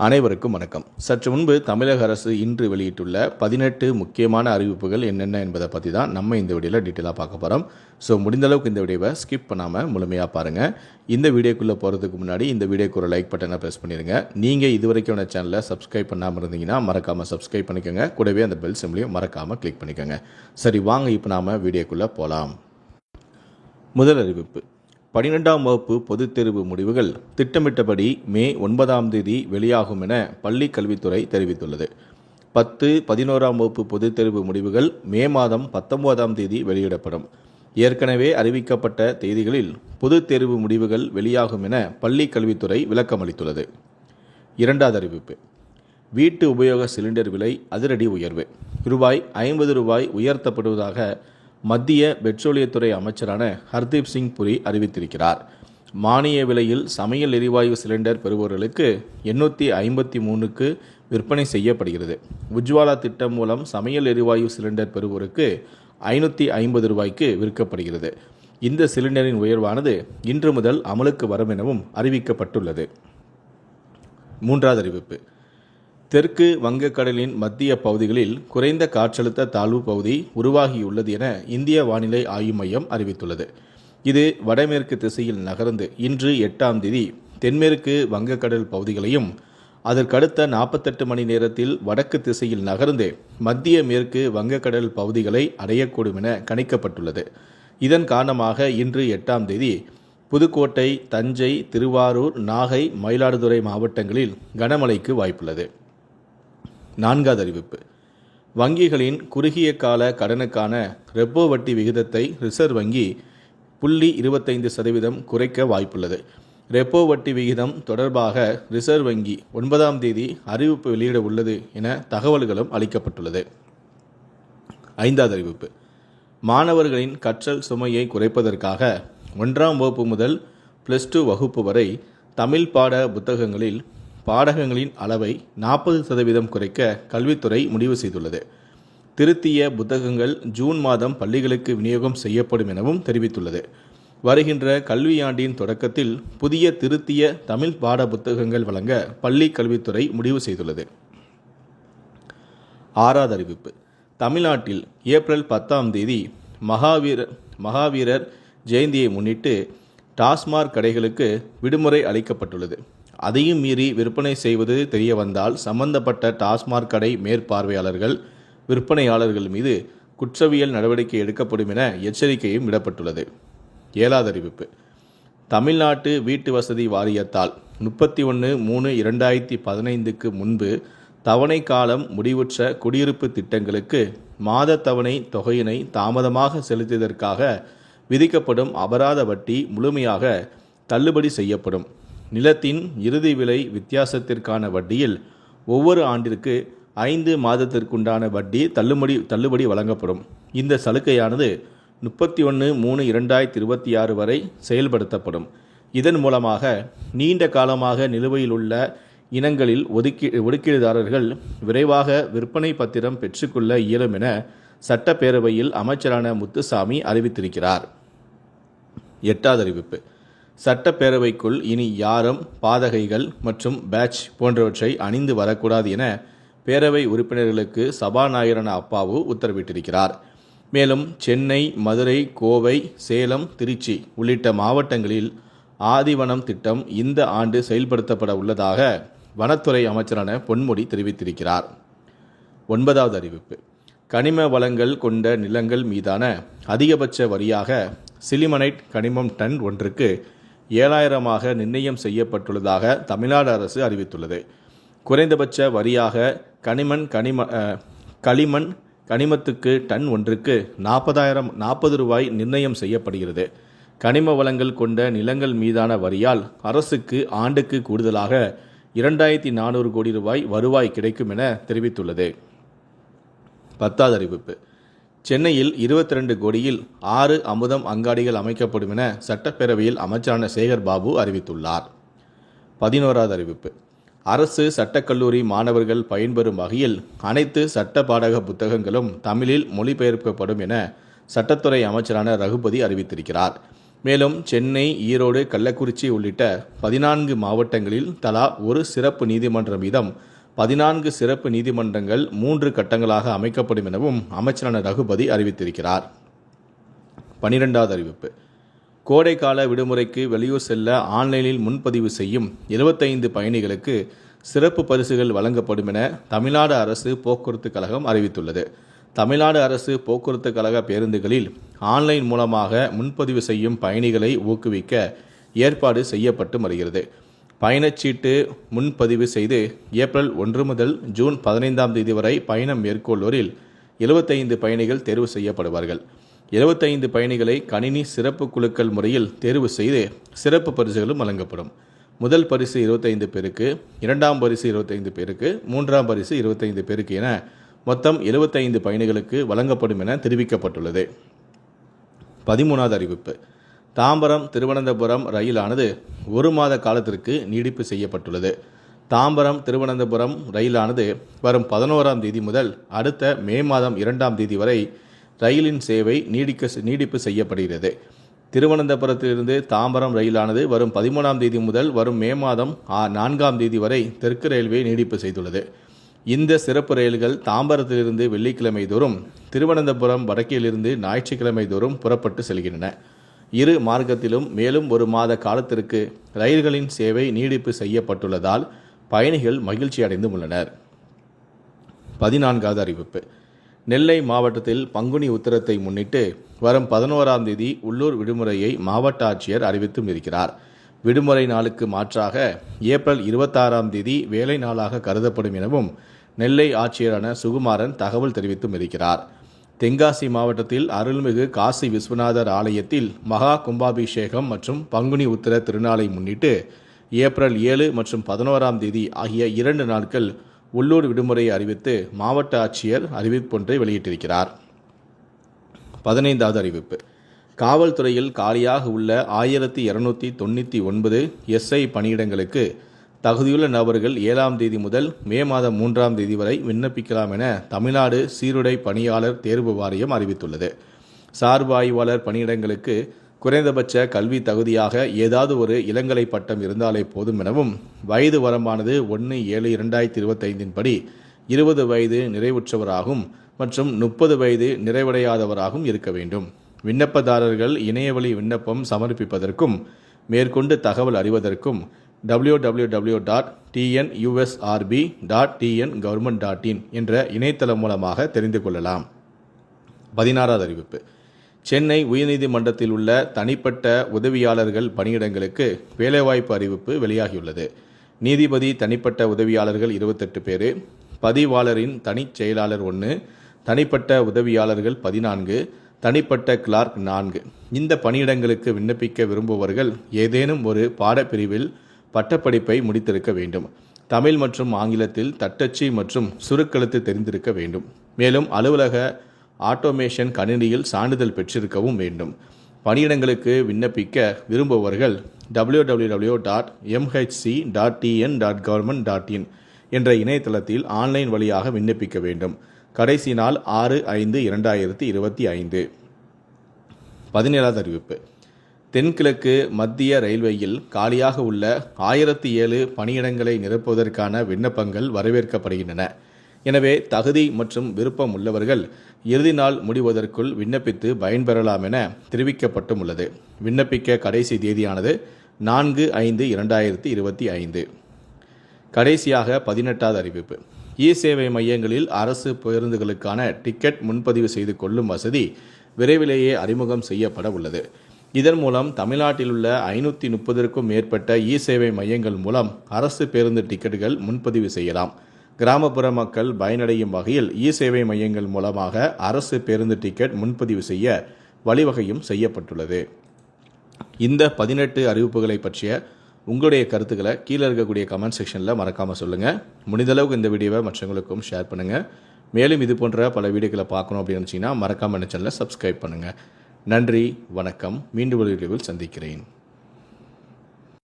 அனைவருக்கும் வணக்கம். சற்று முன்பு தமிழக அரசு இன்று வெளியிட்டுள்ள 18 முக்கியமான அறிவிப்புகள் என்னென்ன என்பதை பற்றி தான் நம்ம இந்த வீடியோவில் டீட்டெயிலாக பார்க்க போகிறோம். ஸோ முடிந்தளவுக்கு இந்த வீடியோவை ஸ்கிப் பண்ணாமல் முழுமையாக பாருங்கள். இந்த வீடியோக்குள்ளே போகிறதுக்கு முன்னாடி இந்த வீடியோக்கு ஒரு லைக் பட்டனை ப்ரெஸ் பண்ணிடுங்க. நீங்கள் இதுவரைக்கும் சேனலை சப்ஸ்கிரைப் பண்ணாமல் இருந்தீங்கன்னா மறக்காமல் சப்ஸ்கிரைப் பண்ணிக்கோங்க. கூடவே அந்த பெல் சிம்லையும் மறக்காமல் கிளிக் பண்ணிக்கோங்க. சரி, வாங்க இப்போ நாம் வீடியோக்குள்ளே போகலாம். முதல் அறிவிப்பு: 12ஆம் வகுப்பு பொதுத் தேர்வு முடிவுகள் திட்டமிட்டபடி மே 9ஆம் தேதி வெளியாகும் என பள்ளிக் கல்வித்துறை தெரிவித்துள்ளது. 10, 11ஆம் வகுப்பு பொதுத் தேர்வு முடிவுகள் மே மாதம் 19ஆம் தேதி வெளியிடப்படும். ஏற்கனவே அறிவிக்கப்பட்ட தேதிகளில் பொதுத் தேர்வு முடிவுகள் வெளியாகும் என பள்ளிக் கல்வித்துறை விளக்கமளித்துள்ளது. இரண்டாவது அறிவிப்பு: வீட்டு உபயோக சிலிண்டர் விலை அதிரடி உயர்வு ரூ. 50 உயர்த்தப்படுவதாக மத்திய பெட்ரோலியத்துறை அமைச்சரான ஹர்தீப் சிங் புரி அறிவித்திருக்கிறார். மானிய விலையில் சமையல் எரிவாயு சிலிண்டர் பெறுபவர்களுக்கு 853க்கு விற்பனை செய்யப்படுகிறது. உஜ்வாலா திட்டம் மூலம் சமையல் எரிவாயு சிலிண்டர் பெறுவோருக்கு ரூ. 550க்கு விற்கப்படுகிறது. இந்த சிலிண்டரின் உயர்வானது இன்று முதல் அமலுக்கு வரும் எனவும் அறிவிக்கப்பட்டுள்ளது. மூன்றாவது அறிவிப்பு: தெற்கு வங்கக்கடலின் மத்திய பகுதிகளில் குறைந்த காற்றழுத்த தாழ்வு பகுதி உருவாகியுள்ளது என இந்திய வானிலை ஆய்வு மையம் அறிவித்துள்ளது. இது வடமேற்கு திசையில் நகர்ந்து இன்று 8ஆம் தேதி தென்மேற்கு வங்கக்கடல் பகுதிகளையும் அதற்கடுத்த 48 மணி நேரத்தில் வடக்கு திசையில் நகர்ந்து மத்திய மேற்கு வங்கக்கடல் பகுதிகளை அடையக்கூடும் என கணிக்கப்பட்டுள்ளது. இதன் காரணமாக இன்று 8ஆம் தேதி புதுக்கோட்டை, தஞ்சை, திருவாரூர், நாகை, மயிலாடுதுறை மாவட்டங்களில் கனமழைக்கு வாய்ப்புள்ளது. நான்காவது அறிவிப்பு: வங்கிகளின் குறுகிய கால கடனுக்கான ரெப்போ வட்டி விகிதத்தை ரிசர்வ் வங்கி 0.25% குறைக்க வாய்ப்புள்ளது. ரெப்போ வட்டி விகிதம் தொடர்பாக ரிசர்வ் வங்கி 9ஆம் தேதி அறிவிப்பு வெளியிட உள்ளது என தகவல்களும் அளிக்கப்பட்டுள்ளது. ஐந்தாவது அறிவிப்பு: மாணவர்களின் கற்றல் சுமையை குறைப்பதற்காக 1ஆம் வகுப்பு முதல் +2 வகுப்பு வரை தமிழ் பாட புத்தகங்களில் பாடகங்களின் அளவை 40% குறைக்க கல்வித்துறை முடிவு செய்துள்ளது. திருத்திய புத்தகங்கள் ஜூன் மாதம் பள்ளிகளுக்கு விநியோகம் செய்யப்படும் எனவும் தெரிவித்துள்ளது. வருகின்ற கல்வியாண்டின் தொடக்கத்தில் புதிய திருத்திய தமிழ் பாட புத்தகங்கள் வழங்க பள்ளி கல்வித்துறை முடிவு செய்துள்ளது. ஆறாவது அறிவிப்பு: தமிழ்நாட்டில் ஏப்ரல் 10ஆம் தேதி மகாவீரர் ஜெயந்தியை முன்னிட்டு டாஸ்மாக் கடைகளுக்கு விடுமுறை அளிக்கப்பட்டுள்ளது. அதையும் மீறி விற்பனை செய்வது தெரிய வந்தால் சம்பந்தப்பட்ட டாஸ்மாக் கடை மேற்பார்வையாளர்கள், விற்பனையாளர்கள் மீது குற்றவியல் நடவடிக்கை எடுக்கப்படும் என எச்சரிக்கையும் விடப்பட்டுள்ளது. ஏழாவது அறிவிப்பு: தமிழ்நாட்டு வீட்டு வசதி வாரியத்தால் 31/3/2015க்கு முன்பு தவணை காலம் முடிவுற்ற குடியிருப்பு திட்டங்களுக்கு மாத தவணை தொகையினை தாமதமாக செலுத்தியதற்காக விதிக்கப்படும் அபராத வட்டி முழுமையாக தள்ளுபடி செய்யப்படும். நிலத்தின் இறுதி விலை வித்தியாசத்திற்கான வட்டியில் ஒவ்வொரு ஆண்டிற்கு 5 மாதத்திற்குண்டான வட்டி தள்ளுபடி வழங்கப்படும். இந்த சலுகையானது 31/3/2026 வரை செயல்படுத்தப்படும். இதன் மூலமாக நீண்ட காலமாக நிலுவையில் உள்ள இனங்களில் ஒதுக்கீடுதாரர்கள் விரைவாக விற்பனை பத்திரம் பெற்றுக்கொள்ள இயலும் என சட்டப்பேரவையில் அமைச்சரான முத்துசாமி அறிவித்திருக்கிறார். எட்டாவது அறிவிப்பு: சட்டப்பேரவைக்குள் இனி யாரும் பாதகைகள் மற்றும் பேட்ச் போன்றவற்றை அணிந்து வரக்கூடாது என பேரவை உறுப்பினர்களுக்கு சபாநாயகரான அப்பாவு உத்தரவிட்டிருக்கிறார். மேலும் சென்னை, மதுரை, கோவை, சேலம், திருச்சி உள்ளிட்ட மாவட்டங்களில் ஆதிவனம் திட்டம் இந்த ஆண்டு செயல்படுத்தப்பட உள்ளதாக வனத்துறை அமைச்சரான பொன்முடி தெரிவித்திருக்கிறார். ஒன்பதாவது அறிவிப்பு: கனிம வளங்கள் கொண்ட நிலங்கள் மீதான அதிகபட்ச வரியாக சிலிமனைட் கனிமம் டன் ஒன்றுக்கு 7,000 நிர்ணயம் செய்யப்பட்டுள்ளதாக தமிழ்நாடு அரசு அறிவித்துள்ளது. குறைந்தபட்ச வரியாக களிமண் கனிமத்துக்கு டன் ஒன்றுக்கு ரூ. 40 நிர்ணயம் செய்யப்படுகிறது. கனிம வளங்கள் கொண்ட நிலங்கள் மீதான வரியால் அரசுக்கு ஆண்டுக்கு கூடுதலாக 2,400 கோடி ரூபாய் வருவாய் கிடைக்கும் என தெரிவித்துள்ளது. 10வது அறிவிப்பு: சென்னையில் 22 கோடியில் 6 அமுதம் அங்காடிகள் அமைக்கப்படும் என சட்டப்பேரவையில் அமைச்சரான சேகர் பாபு அறிவித்துள்ளார். 11வது அறிவிப்பு: அரசு சட்டக்கல்லூரி மாணவர்கள் பயன்பெறும் வகையில் அனைத்து சட்ட பாடக புத்தகங்களும் தமிழில் மொழிபெயர்க்கப்படும் என சட்டத்துறை அமைச்சரான ரகுபதி அறிவித்திருக்கிறார். மேலும் சென்னை, ஈரோடு, கள்ளக்குறிச்சி உள்ளிட்ட 14 மாவட்டங்களில் தலா ஒரு சிறப்பு நீதிமன்றம் வீதம் 14 சிறப்பு நீதிமன்றங்கள் 3 கட்டங்களாக அமைக்கப்படும் எனவும் அமைச்சரான ரகுபதி அறிவித்திருக்கிறார். 12வது அறிவிப்பு. கோடைக்கால விடுமுறைக்கு வெளியூர் செல்ல ஆன்லைனில் முன்பதிவு செய்யும் 75 பயணிகளுக்கு சிறப்பு பரிசுகள் வழங்கப்படும் என தமிழ்நாடு அரசு போக்குவரத்து கழகம் அறிவித்துள்ளது. தமிழ்நாடு அரசு போக்குவரத்து கழக பேருந்துகளில் ஆன்லைன் மூலமாக முன்பதிவு செய்யும் பயணிகளை ஊக்குவிக்க ஏற்பாடு செய்யப்பட்டு வருகிறது. பயணச்சீட்டு முன்பதிவு செய்து ஏப்ரல் 1 முதல் ஜூன் 15ஆம் தேதி வரை பயணம் மேற்கொள்வோரில் 75 பயணிகள் தேர்வு செய்யப்படுவார்கள். 75 பயணிகளை கணினி சிறப்பு குழுக்கள் முறையில் தேர்வு செய்து சிறப்பு பரிசுகளும் வழங்கப்படும். முதல் பரிசு 25 பேருக்கு, இரண்டாம் பரிசு 25 பேருக்கு, மூன்றாம் பரிசு 25 பேருக்கு என மொத்தம் 75 பயணிகளுக்கு வழங்கப்படும் என தெரிவிக்கப்பட்டுள்ளது. 13வது அறிவிப்பு. தாம்பரம் திருவனந்தபுரம் ரயிலானது 1 மாத காலத்திற்கு நீடிப்பு செய்யப்பட்டுள்ளது. தாம்பரம் திருவனந்தபுரம் ரயிலானது வரும் 11ஆம் தேதி முதல் அடுத்த மே மாதம் 2ஆம் தேதி வரை ரயிலின் சேவை நீடிப்பு செய்யப்படுகிறது. திருவனந்தபுரத்திலிருந்து தாம்பரம் ரயிலானது வரும் 13ஆம் தேதி முதல் வரும் மே மாதம் 4ஆம் தேதி வரை தெற்கு ரயில்வே நீடிப்பு செய்துள்ளது. இந்த சிறப்பு ரயில்கள் தாம்பரத்திலிருந்து வெள்ளிக்கிழமை தோறும், திருவனந்தபுரம் வடக்கிலிருந்து ஞாயிற்றுக்கிழமை தோறும் புறப்பட்டு செல்கின்றன. இரு மார்க்கத்திலும் மேலும் 1 மாத காலத்திற்கு ரயில்களின் சேவை நீடிப்பு செய்யப்பட்டுள்ளதால் பயணிகள் மகிழ்ச்சி அடைந்து உள்ளனர். 14வது அறிவிப்பு. நெல்லை மாவட்டத்தில் பங்குனி உத்திரத்தை முன்னிட்டு வரும் 11ஆம் தேதி உள்ளூர் விடுமுறையை மாவட்ட ஆட்சியர் அறிவித்தும் இருக்கிறார். விடுமுறை நாளுக்கு மாற்றாக ஏப்ரல் 26ஆம் தேதி வேலை நாளாக கருதப்படும் எனவும் நெல்லை ஆட்சியரான சுகுமாரன் தகவல் தெரிவித்தும் இருக்கிறார். தென்காசி மாவட்டத்தில் அருள்மிகு காசி விஸ்வநாதர் ஆலயத்தில் மகா கும்பாபிஷேகம் மற்றும் பங்குனி உத்திர திருநாளை முன்னிட்டு ஏப்ரல் 7 மற்றும் 11ஆம் தேதி ஆகிய 2 நாட்கள் உள்ளூர் விடுமுறையை அறிவித்து மாவட்ட ஆட்சியர் அறிவிப்பொன்றை வெளியிட்டிருக்கிறார். 15வது அறிவிப்பு. காவல்துறையில் காலியாக உள்ள 1299 எஸ்ஐ பணியிடங்களுக்கு தகுதியுள்ள நபர்கள் 7ஆம் தேதி முதல் மே மாதம் 3ஆம் தேதி வரை விண்ணப்பிக்கலாம் என தமிழ்நாடு சீருடை பணியாளர் தேர்வு வாரியம் அறிவித்துள்ளது. சார்பு ஆய்வாளர் பணியிடங்களுக்கு குறைந்தபட்ச கல்வி தகுதியாக ஏதாவது ஒரு இளங்கலை பட்டம் இருந்தாலே போதும் எனவும் வயது வரம்பானது 1/7/2025 படி 20 வயது நிறைவுற்றவராகவும் மற்றும் 30 வயது நிறைவடையாதவராகவும் இருக்க வேண்டும். விண்ணப்பதாரர்கள் இணையவழி விண்ணப்பம் சமர்ப்பிப்பதற்கும் மேற்கொண்டு தகவல் அறிவதற்கும் www.tnusrb.tngovernment.in என்ற இணையதளம் மூலமாக தெரிந்து கொள்ளலாம். 16வது அறிவிப்பு. சென்னை உயர்நீதிமன்றத்தில் உள்ள தனிப்பட்ட உதவியாளர்கள் பணியிடங்களுக்கு வேலைவாய்ப்பு அறிவிப்பு வெளியாகியுள்ளது. நீதிபதி தனிப்பட்ட உதவியாளர்கள் 28 பேர், பதிவாளரின் தனிச் செயலாளர் 1, தனிப்பட்ட உதவியாளர்கள் 14, தனிப்பட்ட கிளார்க் 4. இந்த பணியிடங்களுக்கு விண்ணப்பிக்க விரும்புபவர்கள் ஏதேனும் ஒரு பாடப்பிரிவில் பட்டப்படிப்பை முடித்திருக்க வேண்டும். தமிழ் மற்றும் ஆங்கிலத்தில் தட்டச்சு மற்றும் சுருக்கெழுத்து தெரிந்திருக்க வேண்டும். மேலும் அலுவலக ஆட்டோமேஷன் கணினியில் சான்றிதழ் பெற்றிருக்கவும் வேண்டும். பணியிடங்களுக்கு விண்ணப்பிக்க விரும்புபவர்கள் www.mhc.tn.government.in என்ற இணையதளத்தில் ஆன்லைன் வழியாக விண்ணப்பிக்க வேண்டும். கடைசி நாள் 6/5/2025. 17வது அறிவிப்பு. தென்கிழக்கு மத்திய ரயில்வேயில் காலியாக உள்ள 1007 பணியிடங்களை நிரப்புவதற்கான விண்ணப்பங்கள் வரவேற்கப்படுகின்றன. எனவே தகுதி மற்றும் விருப்பம் உள்ளவர்கள் இறுதி நாள் முடிவதற்குள் விண்ணப்பித்து பயன்பெறலாம் என தெரிவிக்கப்பட்டும் உள்ளது. விண்ணப்பிக்க கடைசி தேதியானது 4/5/2025. கடைசியாக 18வது அறிவிப்பு. இ-சேவை மையங்களில் அரசு பேருந்துகளுக்கான டிக்கெட் முன்பதிவு செய்து கொள்ளும் வசதி விரைவிலேயே அறிமுகம் செய்யப்பட உள்ளது. இதன் மூலம் தமிழ்நாட்டில் உள்ள 530க்கும் மேற்பட்ட இ-சேவை மையங்கள் மூலம் அரசு பேருந்து டிக்கெட்டுகள் முன்பதிவு செய்யலாம். கிராமப்புற மக்கள் பயனடையும் வகையில் இ-சேவை மையங்கள் மூலமாக அரசு பேருந்து டிக்கெட் முன்பதிவு செய்ய வழிவகையும் செய்யப்பட்டுள்ளது. இந்த 18 அறிவிப்புகளை பற்றிய உங்களுடைய கருத்துக்களை கீழே இருக்கக்கூடிய கமெண்ட் செக்ஷனில் மறக்காமல் சொல்லுங்கள். முடிந்தளவுக்கு இந்த வீடியோவை மற்றவங்களுக்கும் ஷேர் பண்ணுங்கள். மேலும் இது போன்ற பல வீடியோக்களை பார்க்கணும் அப்படின்னு நினச்சிங்கன்னா மறக்காமல் இந்த சேனலை சப்ஸ்கிரைப் பண்ணுங்கள். நன்றி, வணக்கம். மீண்டும் ஒரு வீடியோவில் சந்திக்கிறேன்.